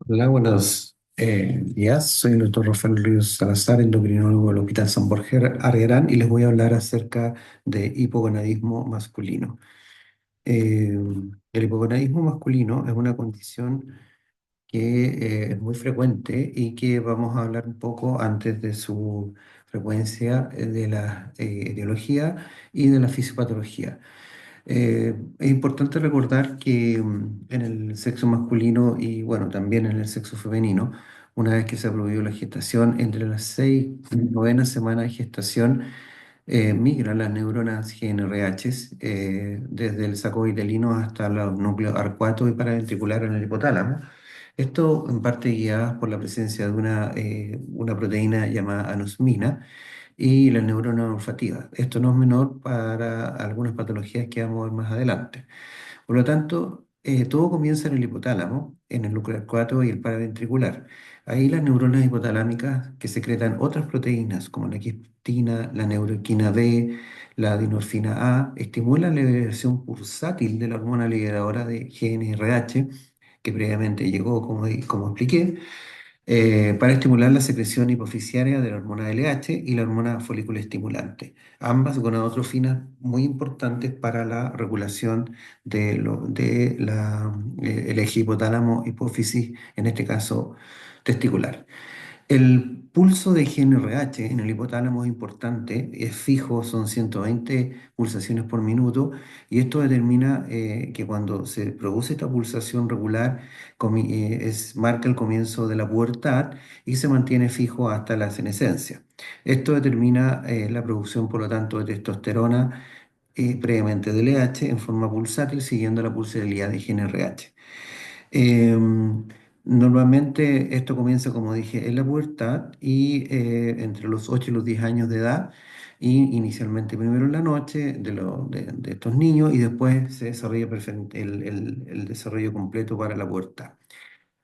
Hola, buenos días. Soy el doctor Rafael Ríos Salazar, endocrinólogo del Hospital San Borja Argerán, y les voy a hablar acerca de hipogonadismo masculino. Eh, el hipogonadismo masculino es una condición que es muy frecuente y que vamos a hablar un poco antes de su frecuencia de la etiología y de la fisiopatología. Es importante recordar que en el sexo masculino y bueno, también en el sexo femenino, una vez que se ha producido la gestación, entre las 6 y 9 semanas de gestación, migran las neuronas GNRH desde el saco vitelino hasta los núcleos arcuato y paraventricular en el hipotálamo. Esto en parte guiadas por la presencia de una proteína llamada anosmina y la neurona olfativa. Esto no es menor para algunas patologías que vamos a ver más adelante. Por lo tanto, todo comienza en el hipotálamo, en el núcleo arcuato y el paraventricular. Ahí las neuronas hipotalámicas que secretan otras proteínas como la quistina, la neuroquina B, la dinorfina A, estimulan la liberación pulsátil de la hormona liberadora de GnRH, que previamente llegó, como expliqué, para estimular la secreción hipofisiaria de la hormona LH y la hormona folículo estimulante, ambas gonadotrofinas muy importantes para la regulación el eje hipotálamo-hipófisis, en este caso testicular. El pulso de GnRH en el hipotálamo es importante, es fijo, son 120 pulsaciones por minuto, y esto determina que cuando se produce esta pulsación regular, marca el comienzo de la pubertad y se mantiene fijo hasta la senescencia. Esto determina la producción, por lo tanto, de testosterona, previamente de LH, en forma pulsátil, siguiendo la pulsabilidad de GnRH. Normalmente esto comienza, como dije, en la pubertad y entre los 8 y los 10 años de edad, y inicialmente primero en la noche de estos niños y después se desarrolla el desarrollo completo para la pubertad.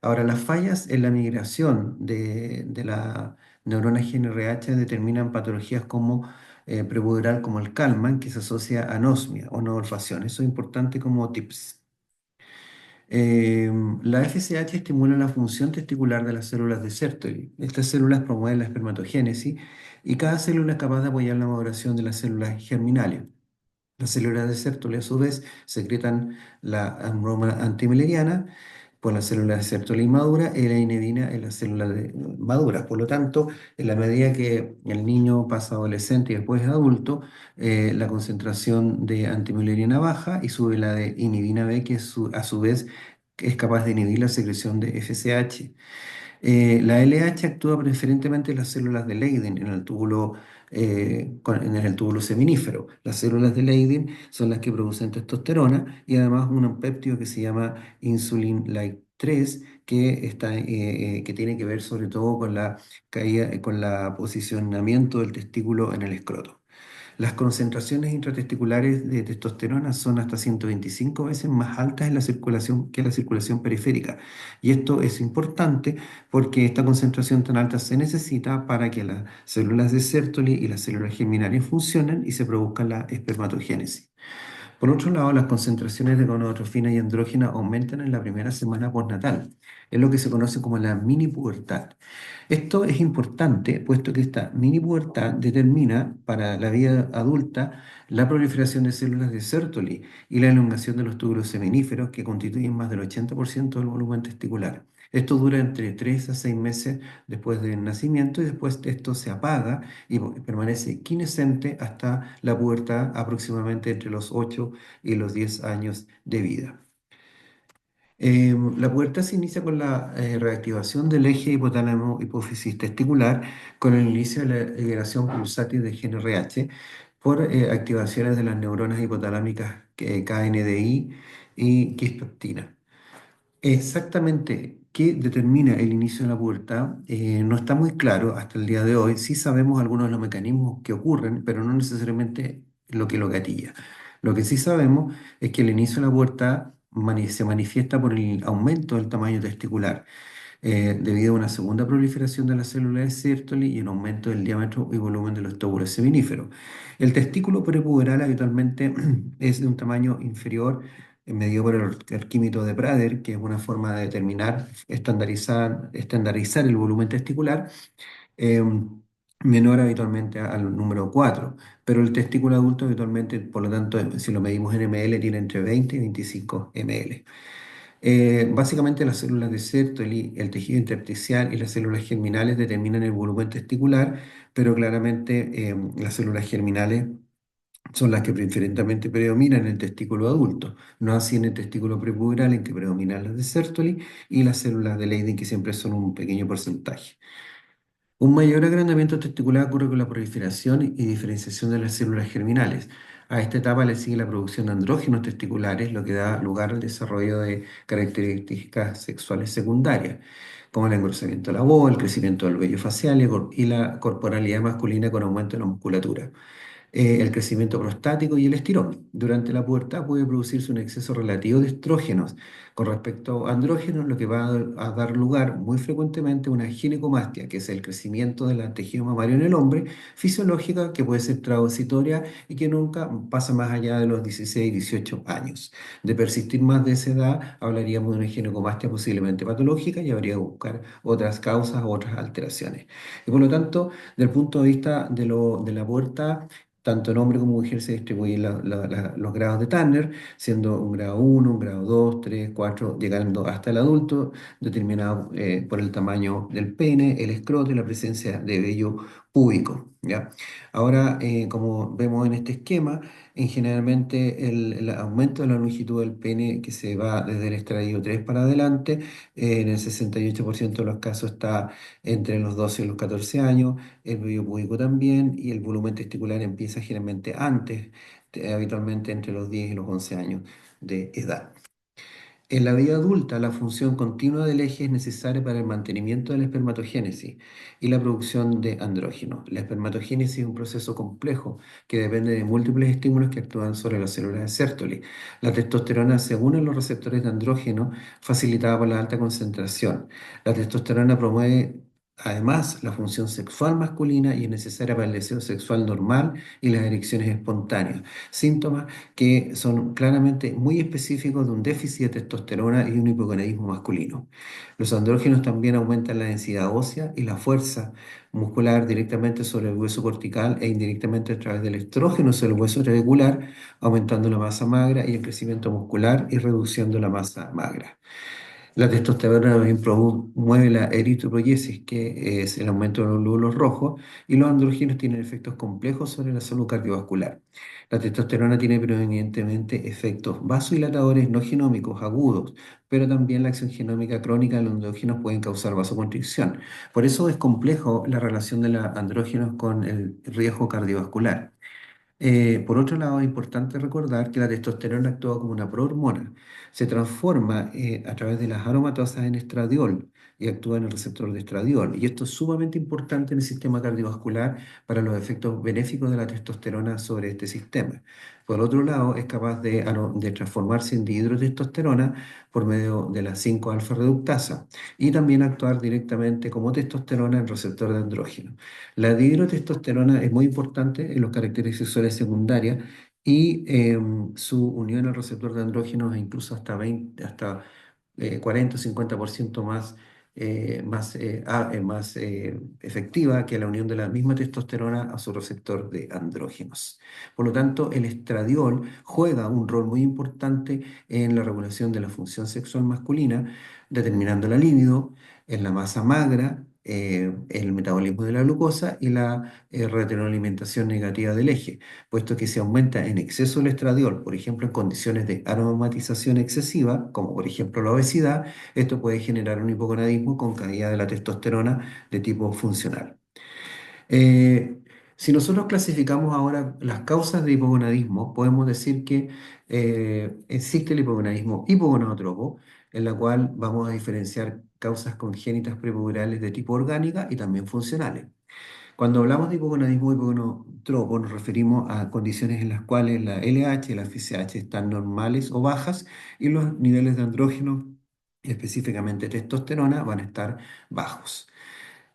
Ahora, las fallas en la migración de la neurona GnRH determinan patologías como prepuberal, como el Kalman, que se asocia a anosmia o no olfacción. Eso es importante como tips. La FSH estimula la función testicular de las células de Sertoli. Estas células promueven la espermatogénesis y cada célula es capaz de apoyar la maduración de las células germinales. Las células de Sertoli, a su vez, secretan la aroma antimileriana por las células de Sertoli inmadura y la inhibina en las células maduras. Por lo tanto, en la medida que el niño pasa adolescente y después es adulto, la concentración de antimileriana baja y sube la de inhibina B, que a su vez es capaz de inhibir la secreción de FSH. La LH actúa preferentemente en las células de Leydig en el túbulo seminífero. Las células de Leydig son las que producen testosterona y además un péptido que se llama insulin-like 3, que tiene que ver sobre todo con la caída, con la posicionamiento del testículo en el escroto. Las concentraciones intratesticulares de testosterona son hasta 125 veces más altas en la circulación que la circulación periférica. Y esto es importante porque esta concentración tan alta se necesita para que las células de Sertoli y las células germinales funcionen y se produzca la espermatogénesis. Por otro lado, las concentraciones de gonadotrofina y andrógena aumentan en la primera semana postnatal. Es lo que se conoce como la mini pubertad. Esto es importante, puesto que esta mini pubertad determina para la vida adulta la proliferación de células de Sertoli y la elongación de los túbulos seminíferos, que constituyen más del 80% del volumen testicular. Esto dura entre 3 a 6 meses después del nacimiento y después esto se apaga y permanece quiescente hasta la pubertad, aproximadamente entre los 8 y los 10 años de vida. La pubertad se inicia con la reactivación del eje hipotálamo-hipófisis testicular, con el inicio de la liberación pulsátil de GnRH por activaciones de las neuronas hipotalámicas KNDI y quispeptina. Exactamente qué determina el inicio de la pubertad no está muy claro hasta el día de hoy. Sí sabemos algunos de los mecanismos que ocurren, pero no necesariamente lo que lo gatilla. Lo que sí sabemos es que el inicio de la pubertad se manifiesta por el aumento del tamaño testicular, debido a una segunda proliferación de las células de Sertoli y un aumento del diámetro y volumen de los túbulos seminíferos. El testículo prepuberal habitualmente es de un tamaño inferior medido por el arquímetro de Prader, que es una forma de determinar, estandarizar el volumen testicular, eh, menor habitualmente al número 4, pero el testículo adulto habitualmente, por lo tanto, si lo medimos en ml, tiene entre 20 y 25 ml. Básicamente las células de Sertoli, el tejido intersticial y las células germinales determinan el volumen testicular, pero claramente las células germinales son las que preferentemente predominan en el testículo adulto, no así en el testículo prepuberal en que predominan las de Sertoli y las células de Leydig que siempre son un pequeño porcentaje. Un mayor agrandamiento testicular ocurre con la proliferación y diferenciación de las células germinales. A esta etapa le sigue la producción de andrógenos testiculares, lo que da lugar al desarrollo de características sexuales secundarias, como el engrosamiento de la voz, el crecimiento del vello facial y la corporalidad masculina con aumento de la musculatura, el crecimiento prostático y el estirón. Durante la pubertad puede producirse un exceso relativo de estrógenos con respecto a andrógenos, lo que va a dar lugar muy frecuentemente a una ginecomastia, que es el crecimiento del tejido mamario en el hombre, fisiológica, que puede ser transitoria y que nunca pasa más allá de los 16, 18 años. De persistir más de esa edad, hablaríamos de una ginecomastia posiblemente patológica y habría que buscar otras causas o otras alteraciones. Y por lo tanto, desde el punto de vista de la pubertad, tanto en hombre como mujer se distribuyen los grados de Tanner, siendo un grado 1, un grado 2, 3, 4, llegando hasta el adulto, determinado por el tamaño del pene, el escroto y la presencia de vello púbico, ¿ya? Ahora, como vemos en este esquema, generalmente el aumento de la longitud del pene que se va desde el estadio 3 para adelante, en el 68% de los casos está entre los 12 y los 14 años, el vello púbico también, y el volumen testicular empieza generalmente antes, habitualmente entre los 10 y los 11 años de edad. En la vida adulta, la función continua del eje es necesaria para el mantenimiento de la espermatogénesis y la producción de andrógenos. La espermatogénesis es un proceso complejo que depende de múltiples estímulos que actúan sobre las células de Sertoli. La testosterona se une a los receptores de andrógeno facilitada por la alta concentración. La testosterona promueve además la función sexual masculina y es necesaria para el deseo sexual normal y las erecciones espontáneas. Síntomas que son claramente muy específicos de un déficit de testosterona y un hipogonadismo masculino. Los andrógenos también aumentan la densidad ósea y la fuerza muscular directamente sobre el hueso cortical e indirectamente a través del estrógeno sobre el hueso radicular, aumentando la masa magra y el crecimiento muscular y reduciendo la masa magra. La testosterona también promueve la eritropoyesis, que es el aumento de los glóbulos rojos, y los andrógenos tienen efectos complejos sobre la salud cardiovascular. La testosterona tiene predominantemente efectos vasodilatadores no genómicos agudos, pero también la acción genómica crónica de los andrógenos pueden causar vasoconstricción. Por eso es complejo la relación de los andrógenos con el riesgo cardiovascular. Por otro lado, es importante recordar que la testosterona actúa como una prohormona. Se transforma a través de las aromatasas en estradiol y actúa en el receptor de estradiol. Y esto es sumamente importante en el sistema cardiovascular para los efectos benéficos de la testosterona sobre este sistema. Por otro lado, es capaz de transformarse en dihidrotestosterona por medio de la 5-alfa reductasa y también actuar directamente como testosterona en receptor de andrógeno. La dihidrotestosterona es muy importante en los caracteres sexuales secundarias y su unión al receptor de andrógenos es incluso hasta 20, hasta 40 o 50% más efectiva que la unión de la misma testosterona a su receptor de andrógenos. Por lo tanto, el estradiol juega un rol muy importante en la regulación de la función sexual masculina, determinando la libido, en la masa magra, el metabolismo de la glucosa y la retroalimentación negativa del eje, puesto que se aumenta en exceso el estradiol, por ejemplo, en condiciones de aromatización excesiva, como por ejemplo la obesidad, esto puede generar un hipogonadismo con caída de la testosterona de tipo funcional. Eh, si nosotros clasificamos ahora las causas de hipogonadismo, podemos decir que existe el hipogonadismo hipogonadotropo, en la cual vamos a diferenciar causas congénitas prepuberales de tipo orgánica y también funcionales. Cuando hablamos de hipogonadismo hipogonadotropo, nos referimos a condiciones en las cuales la LH y la FSH están normales o bajas y los niveles de andrógeno, específicamente testosterona, van a estar bajos.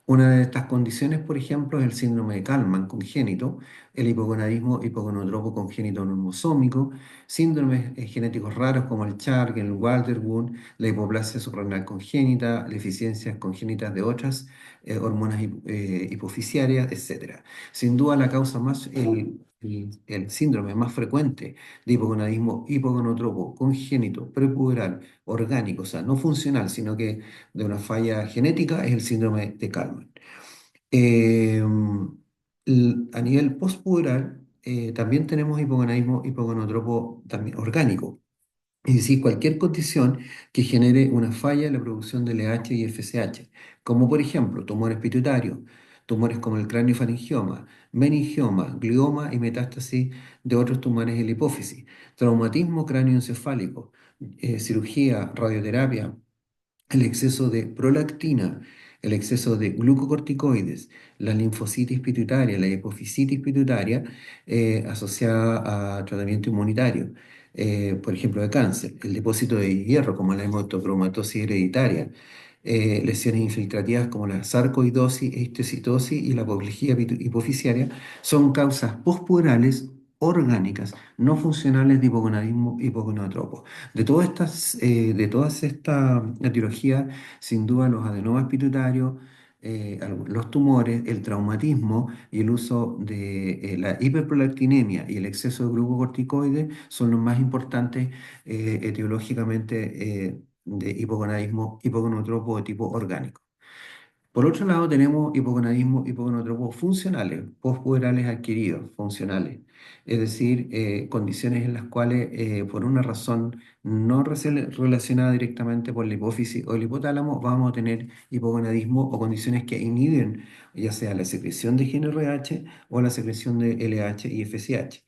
Una de estas condiciones, por ejemplo, es el síndrome de Kallmann congénito, el hipogonadismo hipogonotropo congénito normosómico, síndromes genéticos raros como el Charg, el Waldenburg, la hipoplasia suprarrenal congénita, deficiencias congénitas de otras hormonas hipofisiarias, etcétera. Sin duda, la causa más, el síndrome más frecuente de hipogonadismo hipogonotropo congénito prepuberal orgánico, o sea, no funcional, sino que de una falla genética es el síndrome de Kallmann. Eh, a nivel postpuberal, también tenemos hipogonadismo hipogonotropo también orgánico. Es decir, cualquier condición que genere una falla en la producción de LH y FSH, como por ejemplo tumores pituitarios, tumores como el craniofaringioma, meningioma, glioma y metástasis de otros tumores en la hipófisis, traumatismo cráneoencefálico, cirugía, radioterapia, el exceso de prolactina, el exceso de glucocorticoides, la linfocitis pituitaria, la hipofisitis pituitaria asociada a tratamiento inmunitario, por ejemplo, de cáncer, el depósito de hierro como la hemocromatosis hereditaria, lesiones infiltrativas como la sarcoidosis, histiocytosis y la apoplejía hipofisiaria, son causas postpurales orgánicas no funcionales de hipogonadismo hipogonotropo. De todas estas etiologías, sin duda los adenomas pituitarios, los tumores, el traumatismo y el uso de la hiperprolactinemia y el exceso de glucocorticoides son los más importantes etiológicamente de hipogonadismo hipogonotropo de tipo orgánico. Por otro lado, tenemos hipogonadismo hipogonotropos funcionales, postpurales adquiridos, funcionales, es decir, condiciones en las cuales, por una razón no relacionada directamente por la hipófisis o el hipotálamo, vamos a tener hipogonadismo o condiciones que inhiben ya sea la secreción de GnRH o la secreción de LH y FSH.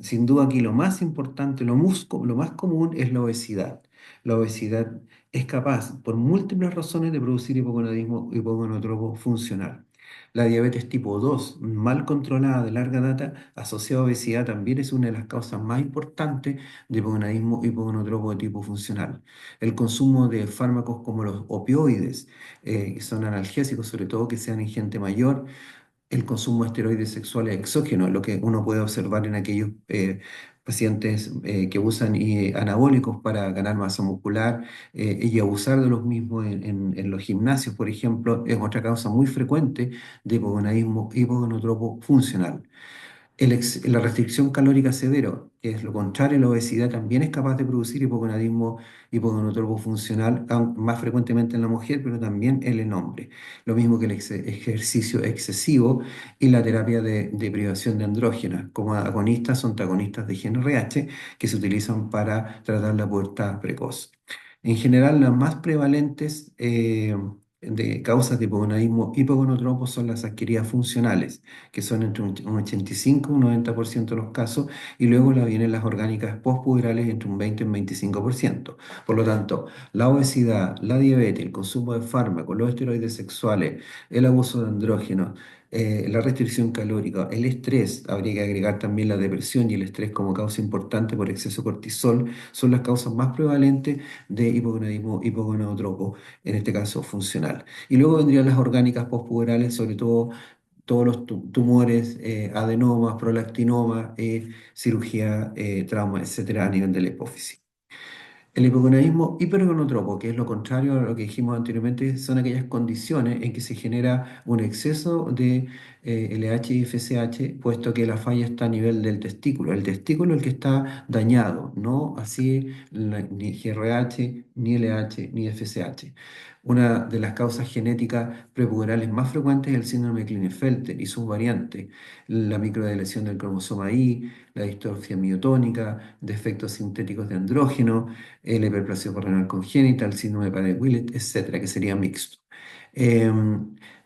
Sin duda aquí lo más importante, lo más común es la obesidad. La obesidad es capaz, por múltiples razones, de producir hipogonadismo hipogonotropo funcional. La diabetes tipo 2 mal controlada de larga data, asociada a obesidad, también es una de las causas más importantes de hipogonadismo hipogonotropo de tipo funcional. El consumo de fármacos como los opioides, que son analgésicos, sobre todo que sean en gente mayor, el consumo de esteroides sexuales exógenos, lo que uno puede observar en aquellos pacientes que usan anabólicos para ganar masa muscular y abusar de los mismos en los gimnasios, por ejemplo, es otra causa muy frecuente de hipogonadismo hipogonotropo funcional. La restricción calórica severo, que es lo contrario, la obesidad también es capaz de producir hipogonadismo hipogonotropo funcional, más frecuentemente en la mujer, pero también en el hombre. Lo mismo que el ejercicio excesivo y la terapia de privación de andrógenas, como agonistas o antagonistas de GnRH, que se utilizan para tratar la pubertad precoz. En general, las más prevalentes de causas de hipogonadismo hipogonotropo son las adquiridas funcionales, que son entre un 85 y un 90% de los casos, y luego vienen las orgánicas postpuberales entre un 20 y un 25%. Por lo tanto, la obesidad, la diabetes, el consumo de fármacos, los esteroides sexuales, el abuso de andrógenos, la restricción calórica, el estrés, habría que agregar también la depresión y el estrés como causa importante por exceso de cortisol, son las causas más prevalentes de hipogonadismo hipogonotropo, en este caso funcional. Y luego vendrían las orgánicas postpuberales, sobre todo todos los tumores, adenomas, prolactinomas, cirugía, trauma, etcétera, a nivel de la hipófisis. El hipogonadismo hipergonotropo, que es lo contrario a lo que dijimos anteriormente, son aquellas condiciones en que se genera un exceso de LH y FSH, puesto que la falla está a nivel del testículo. El testículo es el que está dañado, no así ni GRH, ni LH, ni FSH. Una de las causas genéticas prepuberales más frecuentes es el síndrome de Klinefelter y sus variantes, la microdeleción del cromosoma Y, la distrofia miotónica, defectos sintéticos de andrógeno, la hiperplasia renal congénita, el síndrome de Prader-Willi, etcétera, que sería mixto.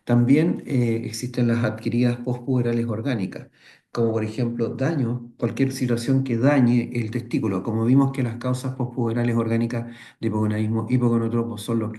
También existen las adquiridas postpuberales orgánicas, como por ejemplo daño, cualquier situación que dañe el testículo, como vimos que las causas postpuberales orgánicas de hipogonadismo hipogonotropo son los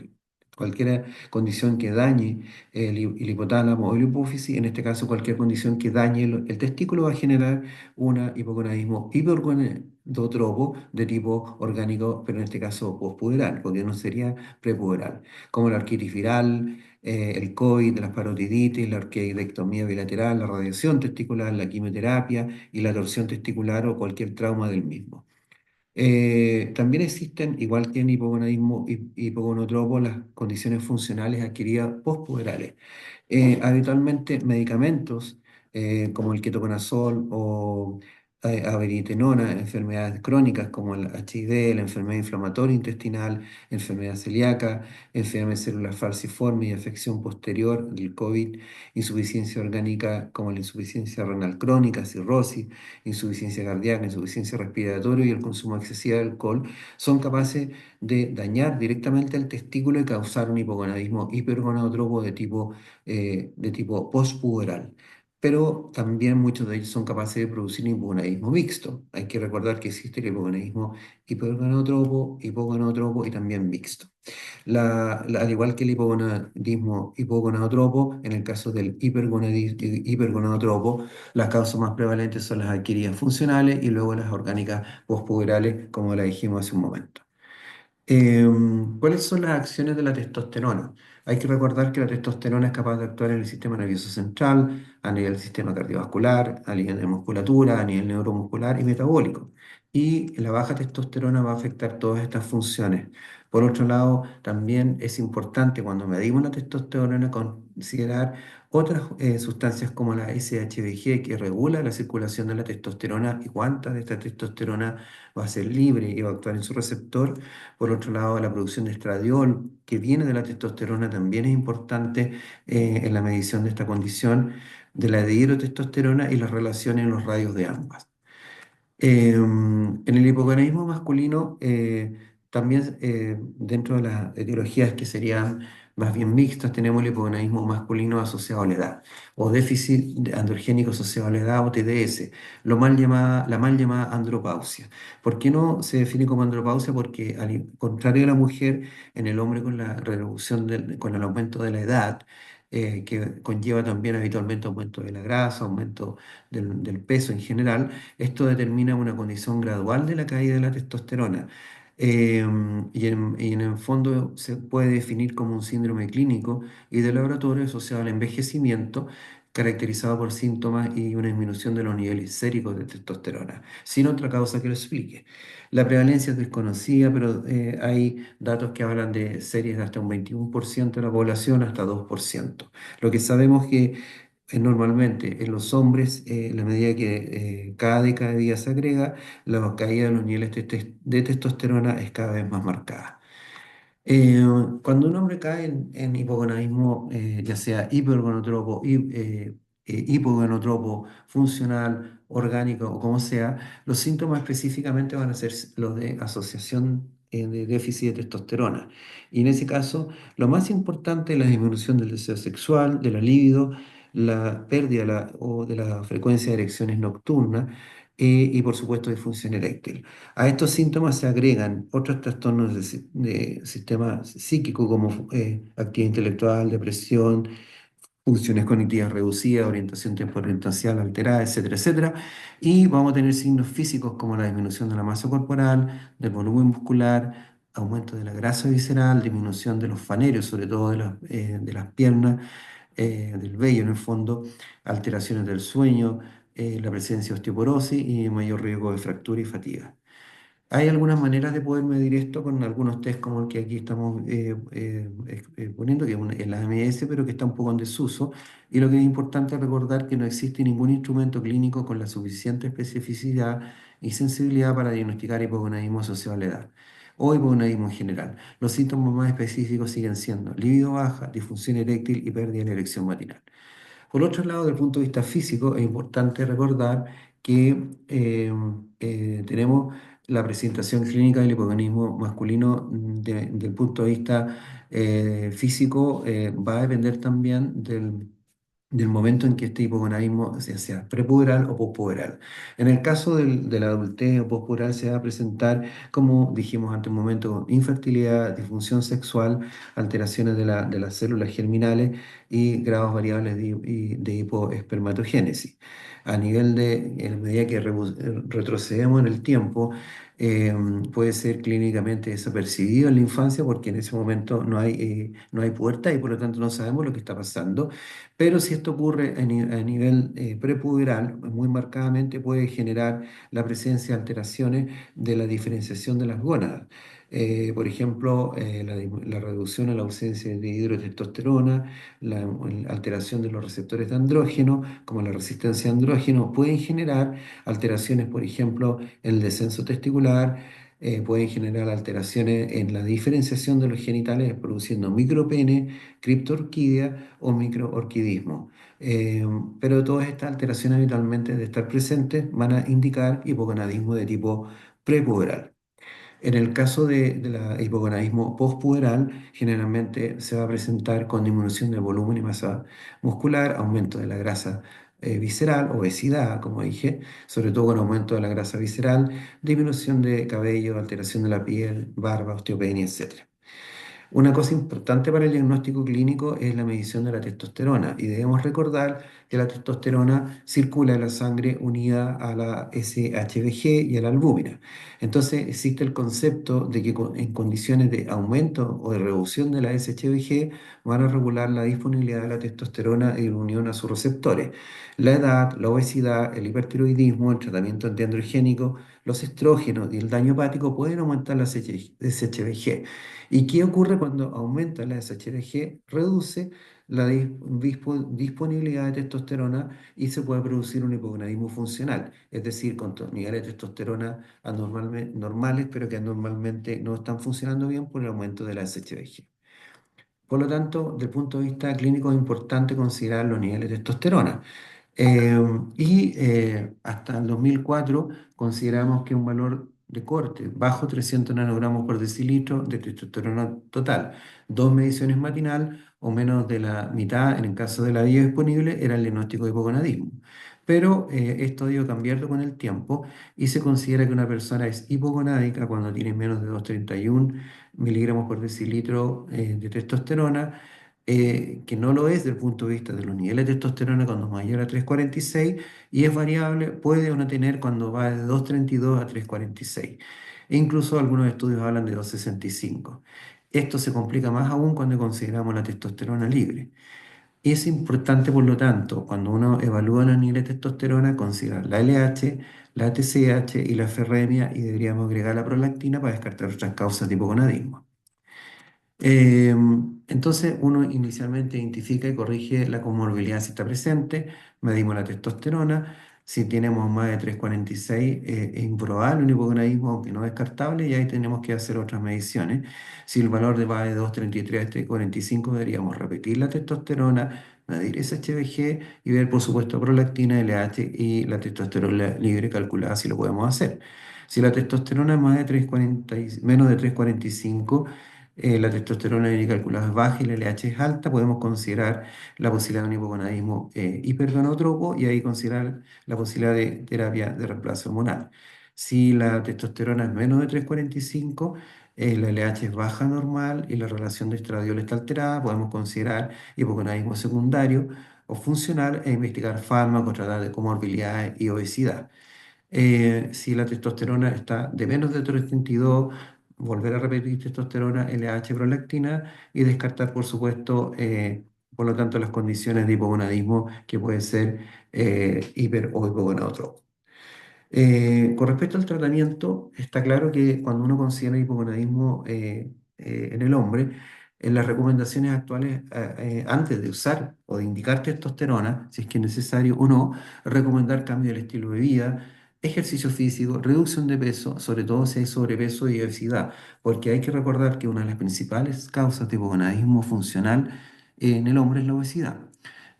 cualquier condición que dañe el hipotálamo o la hipófisis, en este caso cualquier condición que dañe el testículo va a generar un hipogonadismo hipergonadotropo de tipo orgánico, pero en este caso postpuberal, porque no sería prepuberal, como la artritis viral, el COVID, las parotiditis, la orquidectomía bilateral, la radiación testicular, la quimioterapia y la torsión testicular o cualquier trauma del mismo. También existen, igual que en hipogonadismo y hipogonotropo, las condiciones funcionales adquiridas postpuberales. Habitualmente medicamentos como el ketoconazol o averitenona, enfermedades crónicas como el HIV, la enfermedad inflamatoria intestinal, enfermedad celíaca, enfermedad celular falciforme y afección posterior del COVID, insuficiencia orgánica como la insuficiencia renal crónica, cirrosis, insuficiencia cardíaca, insuficiencia respiratoria y el consumo excesivo de alcohol, son capaces de dañar directamente al testículo y causar un hipogonadismo hipergonadotropo de tipo postpuberal. Pero también muchos de ellos son capaces de producir hipogonadismo mixto. Hay que recordar que existe el hipogonadismo hipergonadotropo, hipogonadotropo y también mixto. Al igual que el hipogonadismo hipogonadotropo, en el caso del hipergonadotropo, las causas más prevalentes son las adquiridas funcionales y luego las orgánicas postpuberales, como la dijimos hace un momento. ¿Cuáles son las acciones de la testosterona? Hay que recordar que la testosterona es capaz de actuar en el sistema nervioso central, a nivel del sistema cardiovascular, a nivel de musculatura, a nivel neuromuscular y metabólico. Y la baja testosterona va a afectar todas estas funciones. Por otro lado, también es importante cuando medimos la testosterona considerar otras sustancias como la SHBG que regula la circulación de la testosterona y cuánta de esta testosterona va a ser libre y va a actuar en su receptor. Por otro lado, la producción de estradiol, que viene de la testosterona, también es importante en la medición de esta condición de la dihidrotestosterona y las relaciones en los radios de ambas. En el hipogonadismo masculino, también dentro de las etiologías que serían más bien mixtas, tenemos el hipogonadismo masculino asociado a la edad, o déficit androgénico asociado a la edad, o TDS, la mal llamada andropausia. ¿Por qué no se define como andropausia? Porque al contrario de la mujer, en el hombre con la reducción con el aumento de la edad, que conlleva también habitualmente aumento de la grasa, aumento del peso en general, esto determina una condición gradual de la caída de la testosterona. Y en el fondo se puede definir como un síndrome clínico y de laboratorio asociado al envejecimiento, caracterizado por síntomas y una disminución de los niveles séricos de testosterona, sin otra causa que lo explique. La prevalencia es desconocida, pero hay datos que hablan de series de hasta un 21% de la población, hasta 2%. Lo que sabemos que normalmente en los hombres, en la medida que cada década de vida se agrega, la caída de los niveles de testosterona es cada vez más marcada. Eh, Cuando un hombre cae en hipogonadismo, ya sea hipergonotropo, hipogonotropo, funcional, orgánico o como sea, los síntomas específicamente van a ser los de asociación de déficit de testosterona. Y en ese caso, lo más importante es la disminución del deseo sexual, de la libido, la pérdida o de la frecuencia de erecciones nocturnas y por supuesto disfunción eréctil. A estos síntomas se agregan otros trastornos de sistema psíquico como actividad intelectual, depresión, funciones cognitivas reducidas, orientación temporoorientacional alterada, etcétera, etcétera. Y vamos a tener signos físicos como la disminución de la masa corporal, del volumen muscular, aumento de la grasa visceral, disminución de los faneros, sobre todo de las piernas, del vello en el fondo, alteraciones del sueño, la presencia de osteoporosis y mayor riesgo de fractura y fatiga. Hay algunas maneras de poder medir esto con algunos test como el que aquí estamos poniendo, que es el AMS, pero que está un poco en desuso. Y lo que es importante recordar que no existe ningún instrumento clínico con la suficiente especificidad y sensibilidad para diagnosticar hipogonadismo asociado a la edad o hipogonadismo en general. Los síntomas más específicos siguen siendo libido baja, disfunción eréctil y pérdida de la erección matinal. Por otro lado, desde el punto de vista físico, es importante recordar que tenemos la presentación clínica del hipogonadismo masculino desde el punto de vista físico, va a depender también del momento en que este hipogonadismo sea prepuberal o pospuberal. En el caso de la adultez o pospuberal se va a presentar, como dijimos antes un momento, infertilidad, disfunción sexual, alteraciones de las células germinales y grados variables de hipoespermatogénesis. A nivel en medida que retrocedemos en el tiempo, eh, puede ser clínicamente desapercibido en la infancia porque en ese momento no hay pubertad y por lo tanto no sabemos lo que está pasando. Pero si esto ocurre a nivel prepuberal, muy marcadamente puede generar la presencia de alteraciones de la diferenciación de las gónadas. Por ejemplo, la reducción o la ausencia de dihidrotestosterona, la alteración de los receptores de andrógeno, como la resistencia a andrógeno, pueden generar alteraciones, por ejemplo, en el descenso testicular, pueden generar alteraciones en la diferenciación de los genitales, produciendo micropene, criptorquidia o microorquidismo. Eh, pero todas estas alteraciones habitualmente de estar presentes van a indicar hipogonadismo de tipo prepuberal. En el caso de la hipogonadismo postpuberal, generalmente se va a presentar con disminución del volumen y masa muscular, aumento de la grasa visceral, obesidad, como dije, sobre todo con aumento de la grasa visceral, disminución de cabello, alteración de la piel, barba, osteopenia, etc. Una cosa importante para el diagnóstico clínico es la medición de la testosterona y debemos recordar que la testosterona circula en la sangre unida a la SHBG y a la albúmina. Entonces existe el concepto de que en condiciones de aumento o de reducción de la SHBG van a regular la disponibilidad de la testosterona en unión a sus receptores. La edad, la obesidad, el hipertiroidismo, el tratamiento antiandrogénico, los estrógenos y el daño hepático pueden aumentar la SHBG. ¿Y qué ocurre cuando aumenta la SHBG? Reduce la disponibilidad de testosterona y se puede producir un hipogonadismo funcional, es decir, con niveles de testosterona normales, pero que anormalmente no están funcionando bien por el aumento de la SHBG. Por lo tanto, desde el punto de vista clínico es importante considerar los niveles de testosterona. Hasta el 2004 consideramos que un valor de corte bajo 300 nanogramos por decilitro de testosterona total, dos mediciones matinal o menos de la mitad en el caso de la vía disponible era el diagnóstico de hipogonadismo. Pero esto ha ido cambiando con el tiempo y se considera que una persona es hipogonádica cuando tiene menos de 231 miligramos por decilitro de testosterona, que no lo es desde el punto de vista de los niveles de testosterona cuando es mayor a 3,46 y es variable, puede o no tener cuando va de 2,32 a 3,46. E incluso algunos estudios hablan de 2,65. Esto se complica más aún cuando consideramos la testosterona libre. Es importante, por lo tanto, cuando uno evalúa los niveles de testosterona, considerar la LH, la TSH y la ferremia y deberíamos agregar la prolactina para descartar otras causas de hipogonadismo. Eh, entonces uno inicialmente identifica y corrige la comorbilidad si está presente, medimos la testosterona, si tenemos más de 3,46 es improbable un hipogonadismo, aunque no descartable, y ahí tenemos que hacer otras mediciones. Si el valor de va de 2,33 a 3,45 deberíamos repetir la testosterona, medir SHBG y ver por supuesto prolactina, LH y la testosterona libre calculada si lo podemos hacer. Si la testosterona es más de 3,40 menos de 3,45, la testosterona calculada es baja y la LH es alta, podemos considerar la posibilidad de un hipogonadismo hipergonotropo y ahí considerar la posibilidad de terapia de reemplazo hormonal. Si la testosterona es menos de 3,45, la LH es baja normal y la relación de estradiol está alterada, podemos considerar hipogonadismo secundario o funcional e investigar fármacos, tratar de comorbilidades y obesidad. Si la testosterona está de menos de 3,32, volver a repetir testosterona, LH, prolactina y descartar, por supuesto, por lo tanto, las condiciones de hipogonadismo que puede ser hiper o hipogonadotrópico. Con respecto al tratamiento, está claro que cuando uno considera hipogonadismo en el hombre, en las recomendaciones actuales, antes de usar o de indicar testosterona, si es que es necesario o no, recomendar cambio del estilo de vida, ejercicio físico, reducción de peso, sobre todo si hay sobrepeso y obesidad, porque hay que recordar que una de las principales causas de hipogonadismo funcional en el hombre es la obesidad,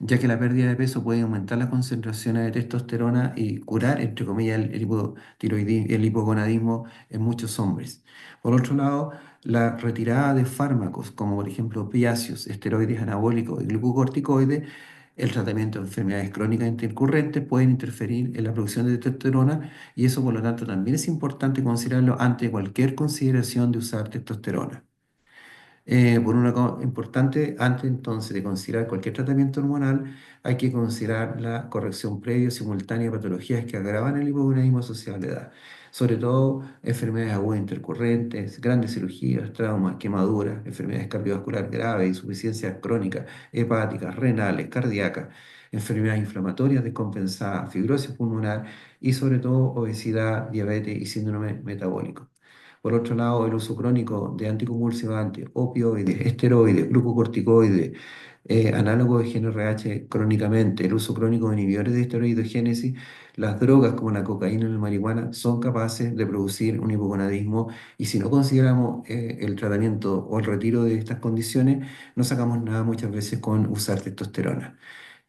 ya que la pérdida de peso puede aumentar las concentraciones de testosterona y curar, entre comillas, el hipogonadismo en muchos hombres. Por otro lado, la retirada de fármacos, como por ejemplo opiáceos, esteroides anabólicos y glucocorticoides, El tratamiento de enfermedades crónicas intercurrentes pueden interferir en la producción de testosterona y eso por lo tanto también es importante considerarlo ante cualquier consideración de usar testosterona. Por una importante, antes entonces de considerar cualquier tratamiento hormonal, hay que considerar la corrección previa simultánea de patologías que agravan el hipogonadismo asociado a la edad, sobre todo enfermedades agudas intercurrentes, grandes cirugías, traumas, quemaduras, enfermedades cardiovasculares graves, insuficiencias crónicas, hepáticas, renales, cardíacas, enfermedades inflamatorias descompensadas, fibrosis pulmonar y sobre todo obesidad, diabetes y síndrome metabólico. Por otro lado, el uso crónico de anticonvulsivantes, opioides, esteroides, glucocorticoides, análogos de GnRH crónicamente, el uso crónico de inhibidores de esteroidogénesis, las drogas como la cocaína y la marihuana son capaces de producir un hipogonadismo y si no consideramos el tratamiento o el retiro de estas condiciones, no sacamos nada muchas veces con usar testosterona.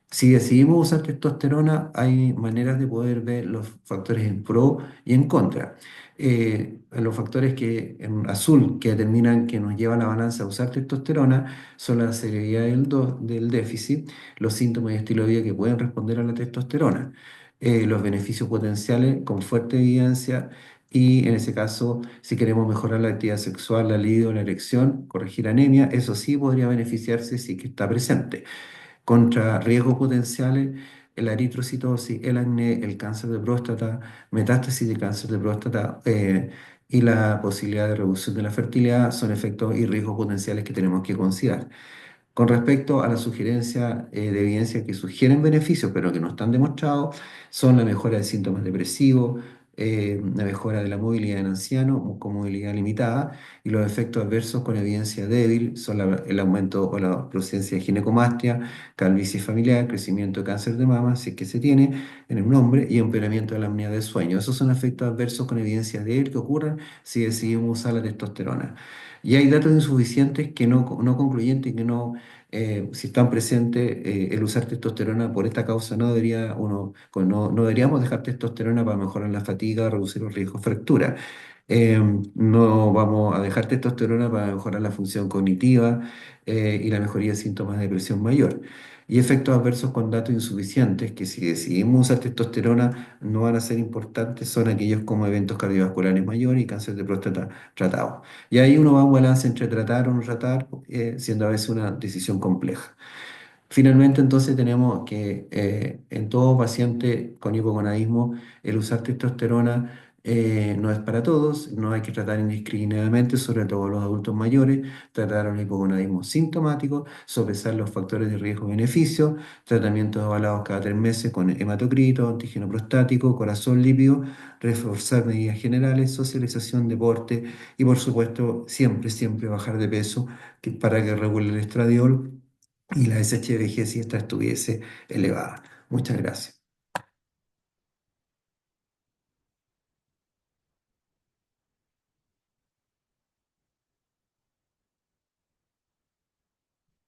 Si decidimos usar testosterona, hay maneras de poder ver los factores en pro y en contra. Los factores que en azul que determinan que nos lleva la balanza a usar testosterona son la severidad del déficit, los síntomas y estilo de vida que pueden responder a la testosterona, los beneficios potenciales con fuerte evidencia y en ese caso, si queremos mejorar la actividad sexual, la libido, la erección, corregir anemia, eso sí podría beneficiarse si que está presente contra riesgos potenciales, la eritrocitosis, el acné, el cáncer de próstata, metástasis de cáncer de próstata y la posibilidad de reducción de la fertilidad son efectos y riesgos potenciales que tenemos que considerar. Con respecto a la sugerencia de evidencia que sugieren beneficios, pero que no están demostrados, son la mejora de síntomas depresivos, la mejora de la movilidad en ancianos con movilidad limitada y los efectos adversos con evidencia débil son el aumento o la presencia de ginecomastia, calvicie familiar, crecimiento de cáncer de mama, si es que se tiene en un hombre, y empeoramiento de la apnea del sueño. Esos son efectos adversos con evidencia débil que ocurren si decidimos usar la testosterona. Y hay datos insuficientes que no concluyentes que no si están presentes, el usar testosterona por esta causa no debería no deberíamos dejar testosterona para mejorar la fatiga, reducir los riesgos de fractura. No vamos a dejar testosterona para mejorar la función cognitiva y la mejoría de síntomas de depresión mayor. Y efectos adversos con datos insuficientes, que si decidimos usar testosterona no van a ser importantes, son aquellos como eventos cardiovasculares mayores y cáncer de próstata tratados. Y ahí uno va a un balance entre tratar o no tratar, siendo a veces una decisión compleja. Finalmente, entonces tenemos que en todo paciente con hipogonadismo el usar testosterona no es para todos, no hay que tratar indiscriminadamente, sobre todo los adultos mayores, tratar un hipogonadismo sintomático, sopesar los factores de riesgo-beneficio, tratamientos avalados cada 3 meses con hematocrito, antígeno prostático, corazón lípido, reforzar medidas generales, socialización, deporte y por supuesto siempre bajar de peso para que regule el estradiol y la SHBG si esta estuviese elevada. Muchas gracias.